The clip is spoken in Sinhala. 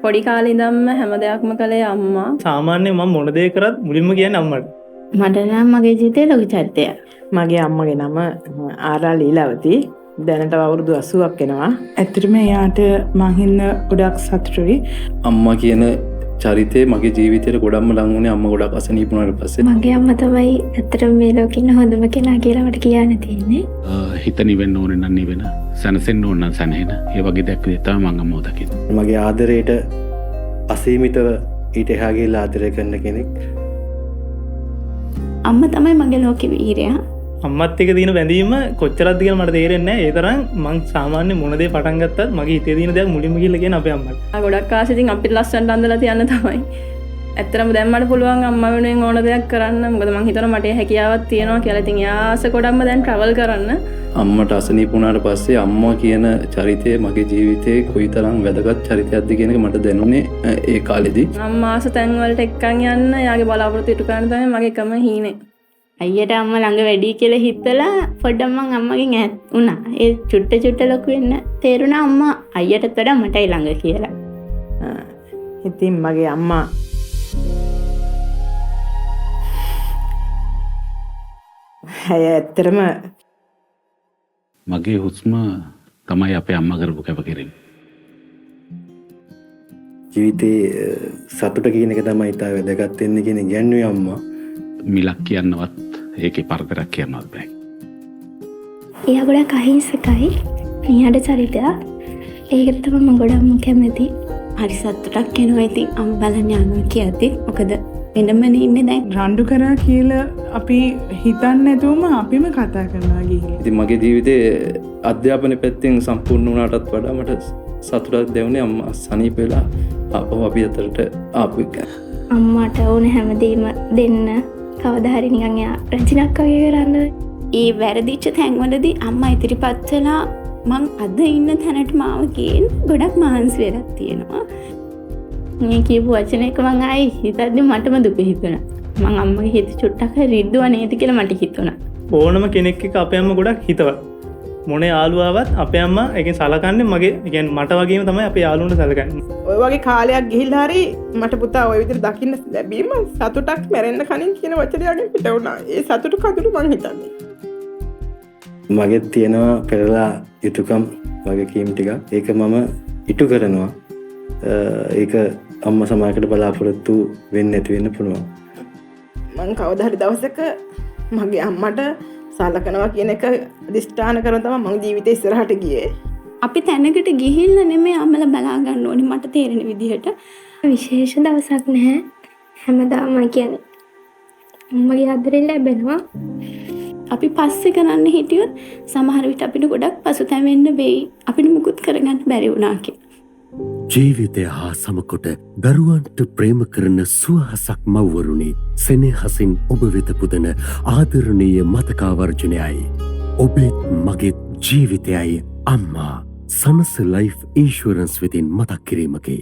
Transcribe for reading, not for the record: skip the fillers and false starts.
පොඩි කාලේ ඉඳන්ම හැම දෙයක්ම කළේ අම්මා. සාමාන්‍යයෙන් මම මොන දේ කරත් මුලින්ම කියන්නේ අම්මට. මට නම් මගේ ජීවිතේ ලොකු චරිතයක්. මගේ අම්මගේ නම ආරා ලීලාවති. දැනට අවුරුදු 80ක් වෙනවා. ඇත්තටම එයාට මං හින්න ගොඩක් සතුටුයි. අම්මා කියන චරිතේ මගේ ජීවිතේට ගොඩක්ම ලං වුණේ අම්මා ගොඩක් අසනීප වුණාට පස්සේ. මගේ අම්මා තමයි ඇත්තටම මේ ලෝකෙ ඉන්න හොඳම කෙනා කියලා මට කියන්න තියෙන්නේ. හිත නිවෙන්න ඕනේ නම් නිවෙන, සැනසෙන්න ඕන නම් සැනහෙන. ඒ වගේ දෙයක් තමයි මම අම්මව දකින්නේ. මගේ ආදරයට අසීමිතව ඊට එහා ගිහිල්ලා ආදරය කරන කෙනෙක්. අම්මා තමයි මගේ ලෝකෙ වීරයා. අම්මත් එක්ක තියෙන බැඳීම කොච්චරක්ද කියලා මට තේරෙන්නේ නැහැ. ඒ තරම් මං සාමාන්‍ය මොන දේ පටන් ගත්තත් මගේ හිතේ තියෙන දේක් මුලින්ම කියලා කියන අපේ අම්මට. ගොඩක් ආසෙ ඉතින් අපිට ලස්සනට අඳලා තියන්න තමයි. ඇත්තටම දැන් මට පුළුවන් අම්මා වෙනුවෙන් ඕන දෙයක් කරන්න. මොකද මං හිතනවා මට හැකියාවක් තියෙනවා කියලා. ඉතින් යාස ගොඩක්ම දැන් ට්‍රැවල් කරන්න. අම්මට අසනීප වුණාට පස්සේ අම්මා කියන චරිතය මගේ ජීවිතේ කොයිතරම් වැදගත් චරිතයක්ද කියන එක මට දැනුනේ ඒ කාලෙදී. අම්මා ආස තැන් වලට එක්කන් යන්න යාගේ බලාපොරොත්තු ඉටු කරන්න තමයි මගේ එකම හීනේ. අයියට අම්මා ළඟ වැඩි කියලා හිතලා පොඩ්ඩක් මං අම්මගෙන් ඈත් වුණා. ඒ චුට්ට ලොකු වෙන්න තේරුණා අම්මා අයියටත් වඩා මටයි ළඟ කියලා. ඉතින් මගේ අම්මා ඇත්තටම මගේ හුස්ම තමයි අපේ අම්මා කරපු කැපකිරීම. ජීවිතේ සතුට කියන එක තමයි ඉතා වැදගත් වෙන්නේ කියන ඉගැන්වුවේ අම්මා. මිලක් කියන්නවත් ඒකේ පරතරයක් කියන්නවත් බෑ. එයා ගොඩක් අහිංසකයි. එයාට චරිතයක්. ඒකට තමයි මම ගොඩක්ම කැමති. හරි සතුටක් එනවා ඉතින් අම්ම බලන්න යනවා කියද්දි. මොකද වෙනමනේ ඉන්නේ දැන්. රණ්ඩු කරා කියලා අපි හිතන්නේ නැතුවම අපිම කතා කරනවා ගිහින්. ඉතින් මගේ ජීවිතේ අධ්‍යාපන පැත්තෙන් සම්පූර්ණ වුණාටත් වඩා මට සතුටක් දැනුනේ අම්මා සනීප වෙලා ආපහු අපි අතරට ආපු එක. අම්මාට ඕන හැමදේම දෙන්න කවදා හරි නිකන් එයා රචනක් වගේ කරන්න. ඒ වැරදිච්ච තැන්වලදී අම්මා ඉදිරිපත් වෙලා මං අද ඉන්න තැනට මාව ගේන්න ගොඩක් මහන්සි වෙලා තියෙනවා. මේ කියපු වචන එක මං ආයේ හිතද්දි මටම දුක හිතුණා. මං අම්මගේ හිත චුට්ටක් රිද්දුවා නේද කියලා මට හිතුණා. ඕනම කෙනෙක් එක්ක අපේ අම්මා ගොඩක් හිතවත්. මොනේ යාළුවාවත් අපේ අම්මා එකෙන් සලකන්නේ මගේ කියන්නේ මට වගේම තමයි අපේ යාළුවන්ට සලකන්නේ. ඔය වගේ කාලයක් ගිහිල්ලා හරි මට පුතා ওই විදිහට දකින්න ලැබීම සතුටක් මැරෙන්න කලින් කියන වචනයකින් පිට වුණා. ඒ සතුට කඳුළු මං හිතන්නේ. මගෙත් තියෙනවා පෙරලා යුතුයකම් වගකීම් ටිකක්. ඒක මම ඉටු කරනවා. ඒක අම්මා සමාජයකට බලාපොරොත්තු වෙන්නේ නැති වෙන්න පුළුවන්. මං කවදා හරි දවසක මගේ අම්මට සලකනවා කියන එක අදිෂ්ඨාන කරන තමයි මගේ ජීවිතේ ඉස්සරහට ගියේ. අපි තැනකට ගිහිල්ලා නෙමෙයි අම්මලා බලා ගන්න ඕනේ මට තේරෙන විදිහට. විශේෂ දවසක් නැහැ. හැමදාම කියන්නේ මගේ ආදරේ ලැබෙනවා. අපි පස්සේ කරන්න හිටියොත් සමහර විට අපිට ගොඩක් පසුතැවෙන්න වෙයි. අපිට මුකුත් කරගන්න බැරි වුණා කියලා. ජීවිතය හා සමකොට දරුවන්ට ප්‍රේම කරන සුවහසක් මව්වරුනි සෙනෙහසින් ඔබ වෙත පුදන ආදරණීය මතකාවර්ජනයයි. ඔබෙත් මගෙත් ජීවිතයයි අම්මා. සනස ලයිෆ් ඉන්ෂුරන්ස් වෙතින් මතක් කිරීමකි.